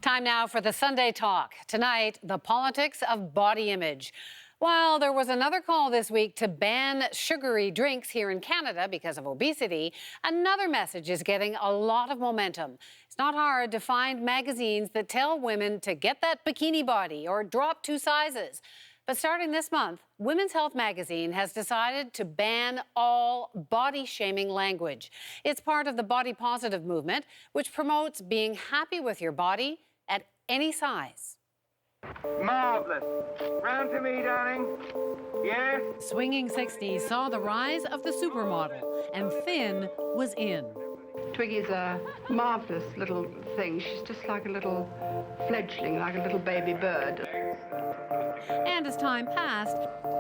Time now for the Sunday Talk. Tonight, the politics of body image. While there was another call this week to ban sugary drinks here in Canada because of obesity, another message is getting a lot of momentum. It's not hard to find magazines that tell women to get that bikini body or drop 2 sizes. But starting this month, Women's Health magazine has decided to ban all body-shaming language. It's part of the body positive movement, which promotes being happy with your body at any size. Marvelous. Round to me, darling. Yes? Swinging 60s saw the rise of the supermodel, and thin was in. Twiggy's a marvelous little thing. She's just like a little fledgling, like a little baby bird. And as time passed,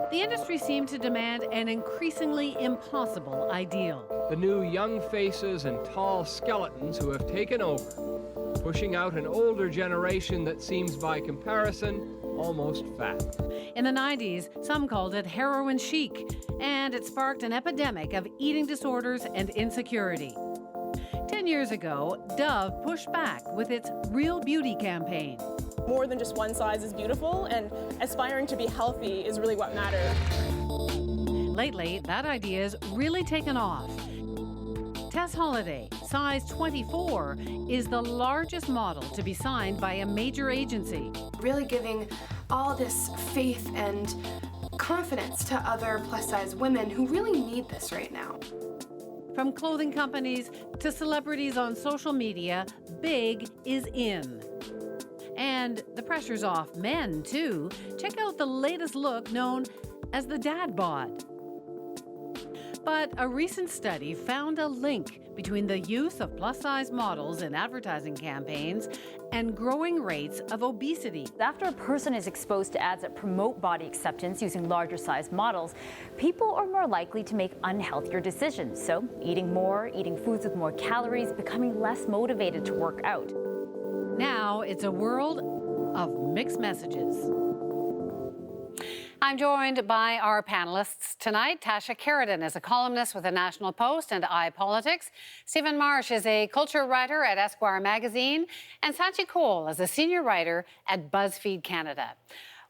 the industry seemed to demand an increasingly impossible ideal. The new young faces and tall skeletons who have taken over, pushing out an older generation that seems by comparison almost fat. In the 90s, some called it heroin chic, and it sparked an epidemic of eating disorders and insecurity. 10 years ago, Dove pushed back with its Real Beauty campaign. More than just one size is beautiful, and aspiring to be healthy is really what matters. Lately, that idea's really taken off. Tess Holliday, size 24, is the largest model to be signed by a major agency. Really giving all this faith and confidence to other plus-size women who really need this right now. From clothing companies to celebrities on social media, big is in. And the pressure's off men, too. Check out the latest look known as the dad bod. But a recent study found a link between the use of plus-size models in advertising campaigns and growing rates of obesity. After a person is exposed to ads that promote body acceptance using larger-sized models, people are more likely to make unhealthier decisions. So eating more, eating foods with more calories, becoming less motivated to work out. Now it's a world of mixed messages. I'm joined by our panelists tonight. Tasha Keratin is a columnist with the National Post and iPolitics. Stephen Marsh is a culture writer at Esquire magazine. And Sachi Cole is a senior writer at BuzzFeed Canada.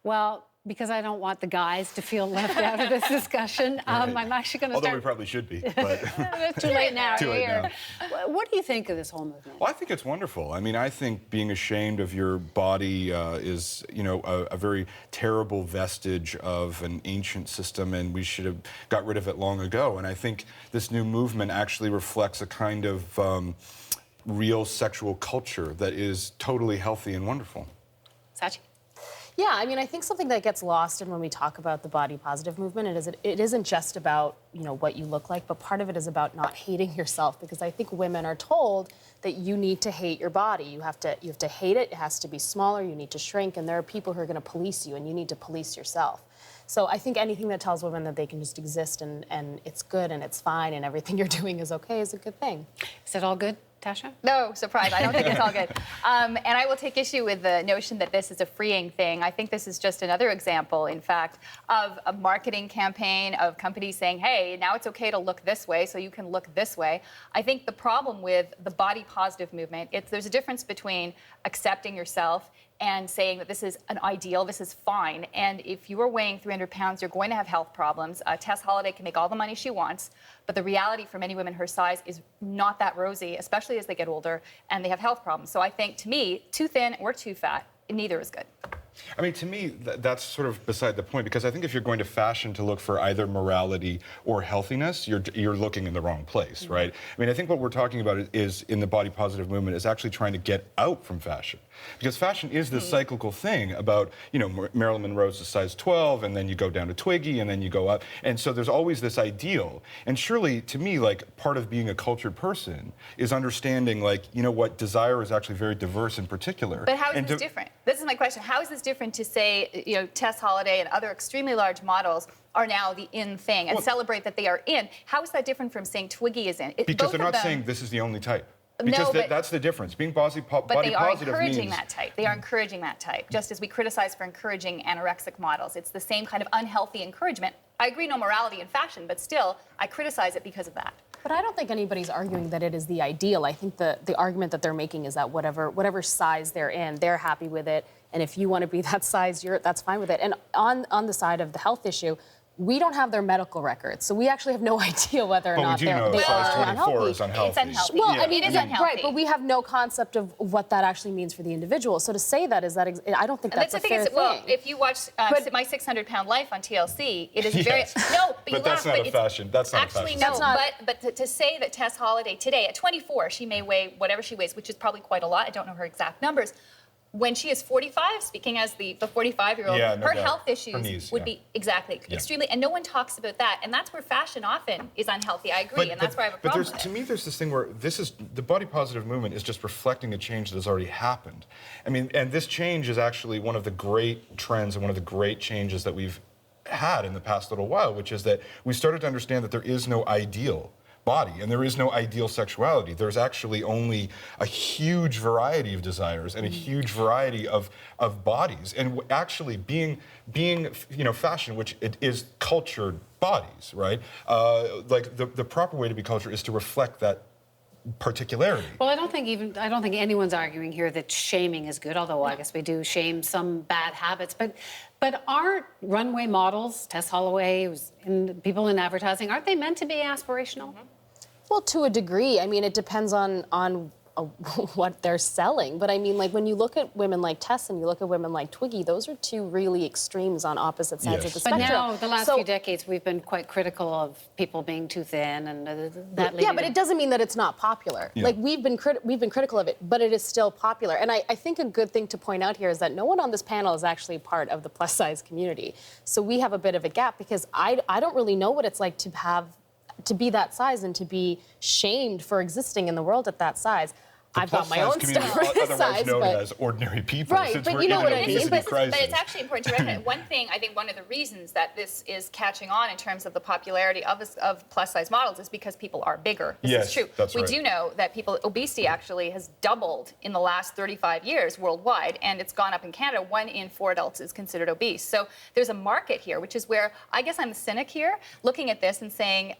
Well, because I don't want the guys to feel left out of this discussion, I'm actually going to start... Although we probably should be, but... It's too late now. Too late now. What do you think of this whole movement? Well, I think it's wonderful. I mean, I think being ashamed of your body is, you know, a very terrible vestige of an ancient system, and we should have got rid of it long ago. And I think this new movement actually reflects a kind of real sexual culture that is totally healthy and wonderful. Sachi? Yeah, I mean, I think something that gets lost in when we talk about the body positive movement it isn't just about, you know, what you look like, but part of it is about not hating yourself, because I think women are told that you need to hate your body. You have to hate it. It has to be smaller. You need to shrink, and there are people who are going to police you, and you need to police yourself. So I think anything that tells women that they can just exist and it's good and it's fine and everything you're doing is okay is a good thing. Is it all good, Tasha? No, surprise. I don't think it's all good. And I will take issue with the notion that this is a freeing thing. I think this is just another example, in fact, of a marketing campaign of companies saying, hey, now it's okay to look this way, so you can look this way. I think the problem with the body positive movement, there's a difference between accepting yourself and saying that this is an ideal, this is fine. And if you are weighing 300 pounds, you're going to have health problems. Tess Holliday can make all the money she wants, but the reality for many women her size is not that rosy, especially as they get older and they have health problems. So I think, to me, too thin or too fat, neither is good. I mean, to me, that's sort of beside the point, because I think if you're going to fashion to look for either morality or healthiness, you're looking in the wrong place, right? I mean, I think what we're talking about is in the body positive movement is actually trying to get out from fashion. Because fashion is this cyclical thing about, you know, Marilyn Monroe's a size 12, and then you go down to Twiggy, and then you go up. And so there's always this ideal. And surely, to me, like, part of being a cultured person is understanding, like, you know what, desire is actually very diverse in particular. But how is this different? This is my question. How is this different to say, you know, Tess Holliday and other extremely large models are now the in thing and celebrate that they are in? How is that different from saying Twiggy is in? Because they're not saying this is the only type. Because that's the difference. Being body positive means... But they are encouraging encouraging that type. They are encouraging that type, just as we criticize for encouraging anorexic models. It's the same kind of unhealthy encouragement. I agree, no morality in fashion, but still, I criticize it because of that. But I don't think anybody's arguing that it is the ideal. I think the argument that they're making is that whatever size they're in, they're happy with it. And if you want to be that size, that's fine with it. And on the side of the health issue, we don't have their medical records, so we actually have no idea whether or not they are unhealthy. Is unhealthy. It's unhealthy. Well, Yeah. I mean, it is unhealthy. Right, but we have no concept of what that actually means for the individual. So to say that is that I don't think that's a fair thing. Well, if you watch My 600-Pound Life on TLC, it is very no. But that's not a fashion. That's not actually a fashion. no. not, but to say that Tess Holliday today at 24, she may weigh whatever she weighs, which is probably quite a lot. I don't know her exact numbers. When she is 45, speaking as the 45-year-old, her health issues would be extremely, and no one talks about that, and that's where fashion often is unhealthy. I agree, and that's where I have a problem with it. To me, there's this thing where the body positive movement is just reflecting a change that has already happened. I mean, and this change is actually one of the great trends and one of the great changes that we've had in the past little while, which is that we started to understand that there is no ideal body and there is no ideal sexuality. There's actually only a huge variety of desires and a huge variety of bodies. And actually being fashion, which it is cultured bodies, right? Like the proper way to be cultured is to reflect that particularity. Well, I don't think anyone's arguing here that shaming is good, although I guess we do shame some bad habits. But aren't runway models, Tess Holloway, people in advertising, aren't they meant to be aspirational? Mm-hmm. Well, to a degree. I mean, it depends on what they're selling. But I mean, like when you look at women like Tess and you look at women like Twiggy, those are two really extremes on opposite sides of the spectrum. But now, the last few decades, we've been quite critical of people being too thin, and that. Yeah, but it doesn't mean that it's not popular. Yeah. Like we've been critical of it, but it is still popular. And I think a good thing to point out here is that no one on this panel is actually part of the plus size community. So we have a bit of a gap because I don't really know what it's like to be that size and to be shamed for existing in the world at that size. I've got my own stuff for this size, known as ordinary people. Right, but you know what I mean. But it's actually important to recognize one thing. I think one of the reasons that this is catching on in terms of the popularity of plus-size models is because people are bigger. This is true. We do know that obesity actually has doubled in the last 35 years worldwide, and it's gone up in Canada. 1 in 4 adults is considered obese. So there's a market here, which is where I guess I'm the cynic here, looking at this and saying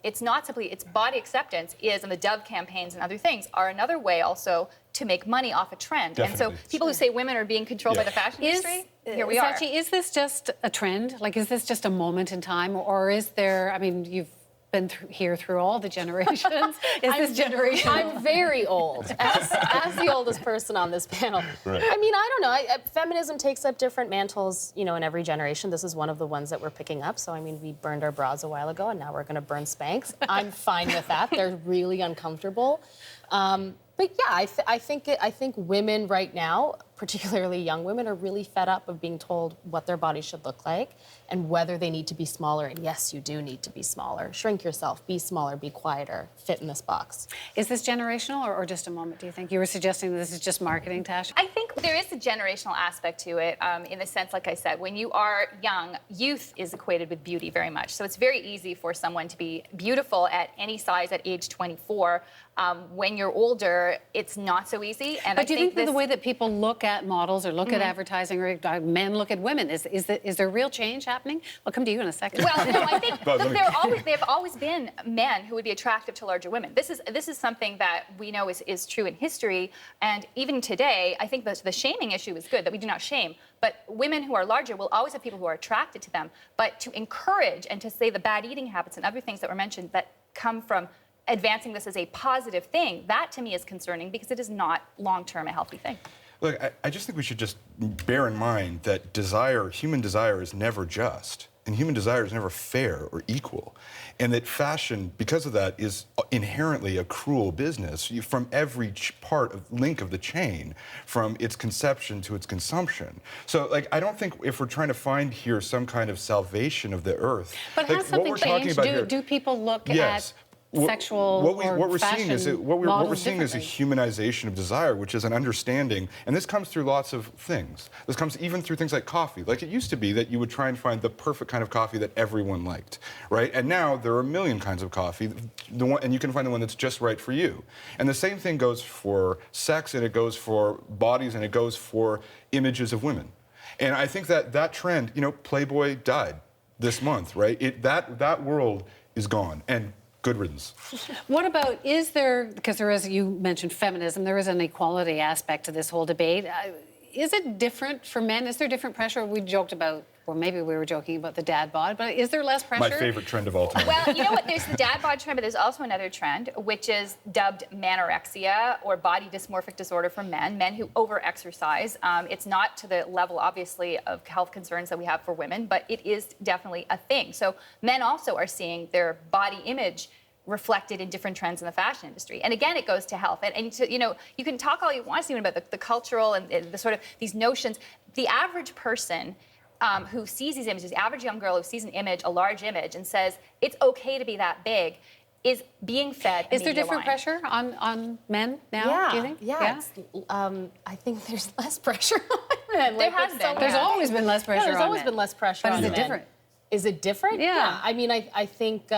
it's not simply it's body acceptance and the Dove campaigns and other things are another way also to make money off a trend. Definitely. And so people who say women are being controlled by the fashion industry, here we are. Sachi, is this just a trend? Like, is this just a moment in time? Or is there, I mean, you've been here through all the generations. Is this generation? I'm very old, as the oldest person on this panel. Right. I mean, I don't know. Feminism takes up different mantles, in every generation. This is one of the ones that we're picking up. So, I mean, we burned our bras a while ago, and now we're going to burn Spanx. I'm fine with that. They're really uncomfortable. But yeah, I think women right now, particularly young women, are really fed up of being told what their body should look like and whether they need to be smaller. And yes, you do need to be smaller. Shrink yourself, be smaller, be quieter, fit in this box. Is this generational or just a moment, do you think? You were suggesting that this is just marketing, Tash? I think there is a generational aspect to it in the sense, like I said, when you are young, youth is equated with beauty very much. So it's very easy for someone to be beautiful at any size at age 24. When you're older, it's not so easy. And but do you think that the way that people look at models or look at advertising or men look at women, is there real change happening? I'll come to you in a second. Well, no, I think there have always been men who would be attractive to larger women. This is something that we know is true in history, and even today, I think the shaming issue is good, that we do not shame. But women who are larger will always have people who are attracted to them. But to encourage and to say the bad eating habits and other things that were mentioned that come from advancing this as a positive thing, that to me is concerning because it is not long-term a healthy thing. Look, I just think we should just bear in mind that human desire is never just, and human desire is never fair or equal, and that fashion, because of that, is inherently a cruel business from every link of the chain, from its conception to its consumption. So, like, I don't think if we're trying to find here some kind of salvation of the earth. But like, has something changed? Do people look at sexual what we're fashion seeing is a humanization of desire, which is an understanding, and this comes through lots of things. This comes even through things like coffee. Like, it used to be that you would try and find the perfect kind of coffee that everyone liked, right? And now there are a million kinds of coffee, and you can find the one that's just right for you. And the same thing goes for sex, and it goes for bodies, and it goes for images of women. And I think that trend, Playboy died this month, right? That world is gone. And good riddance. What about, is there, because there is, you mentioned feminism, there is an equality aspect to this whole debate. Is it different for men? Is there different pressure? We joked about, or maybe we were joking about the dad bod, but is there less pressure? My favorite trend of all time. Well, you know what? There's the dad bod trend, but there's also another trend, which is dubbed manorexia, or body dysmorphic disorder for men, men who over-exercise. It's not to the level, obviously, of health concerns that we have for women, but it is definitely a thing. So men also are seeing their body image reflected in different trends in the fashion industry. And again, it goes to health. And to, you know, you can talk all you want, Stephen, about the cultural and the sort of these notions. The average person who sees these images, the average young girl who sees an image, a large image, and says, it's okay to be that big, is being fed. Is there different pressure on men now, Yeah, do you think? yeah. I think there's less pressure on men. There has been. There's always been less pressure on men. There's always been less pressure but on men. But is it different? Is it different? Yeah. I mean, I think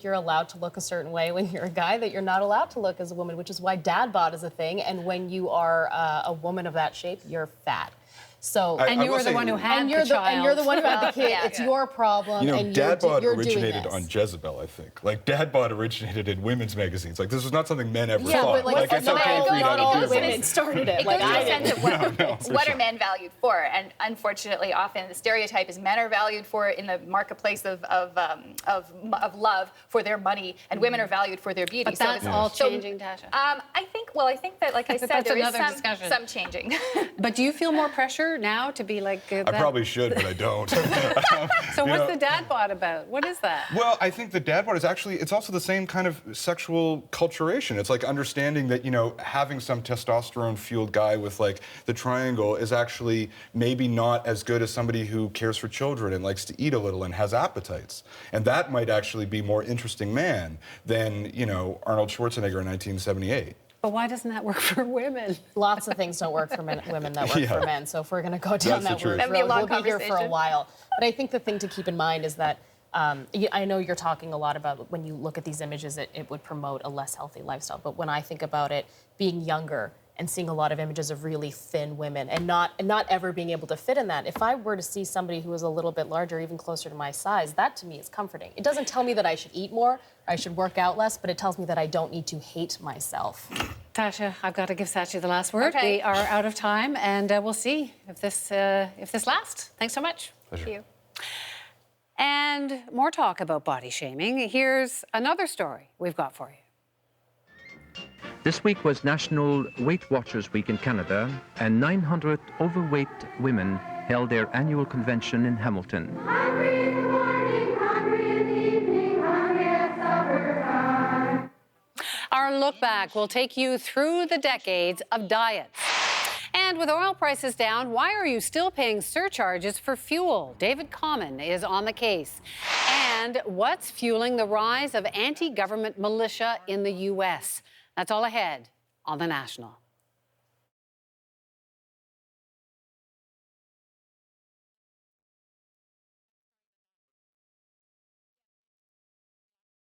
you're allowed to look a certain way when you're a guy that you're not allowed to look as a woman, which is why dad bod is a thing. And when you are a woman of that shape, you're fat. So and you were the one who had the child. And you're the one who had the kid. Yeah. It's your problem. You know, and dad bod you're doing originated this. on Jezebel, I think. Like, dad bod originated in women's magazines. Like, this was not something men ever Yeah, thought. but like it's okay for you to not have all a kid. women started it. It Like goes to I a sense did. of what are men valued for, and unfortunately, often the stereotype is men are valued for in the marketplace of love for their money, and women are valued for their beauty. But that's all changing, Tasha. I think that, like I said, That's there is another discussion. some changing. But do you feel more pressure now to be like I probably should, but I don't. So what's the dad bod about? What is that? Well, I think the dad bod is actually, it's also the same kind of sexual culturation. It's like understanding that, you know, having some testosterone-fueled guy with, like, the triangle is actually maybe not as good as somebody who cares for children and likes to eat a little and has appetites. And that might actually be more interesting man than, you know, Arnold Schwarzenegger in 1978. But why doesn't that work for women? Lots of things don't work for women that work for men. So if we're going to go down That's that road, That'd be a long we'll be here for a conversation. while. But I think the thing to keep in mind is that I know you're talking a lot about when you look at these images, it would promote a less healthy lifestyle. But when I think about it, being younger and seeing a lot of images of really thin women and not ever being able to fit in that, if I were to see somebody who was a little bit larger, even closer to my size, that to me is comforting. It doesn't tell me that I should eat more, or I should work out less, but it tells me that I don't need to hate myself. Tasha, I've got to give Sachi the last word. Okay. We are out of time, and we'll see if this lasts. Thanks so much. Pleasure. Thank you. And more talk about body shaming. Here's another story we've got for you. This week was National Weight Watchers Week in Canada, and 900 overweight women held their annual convention in Hamilton. Our look back will take you through the decades of diets. And with oil prices down, why are you still paying surcharges for fuel? David Common is on the case. And what's fueling the rise of anti-government militia in the U.S.? That's all ahead on The National.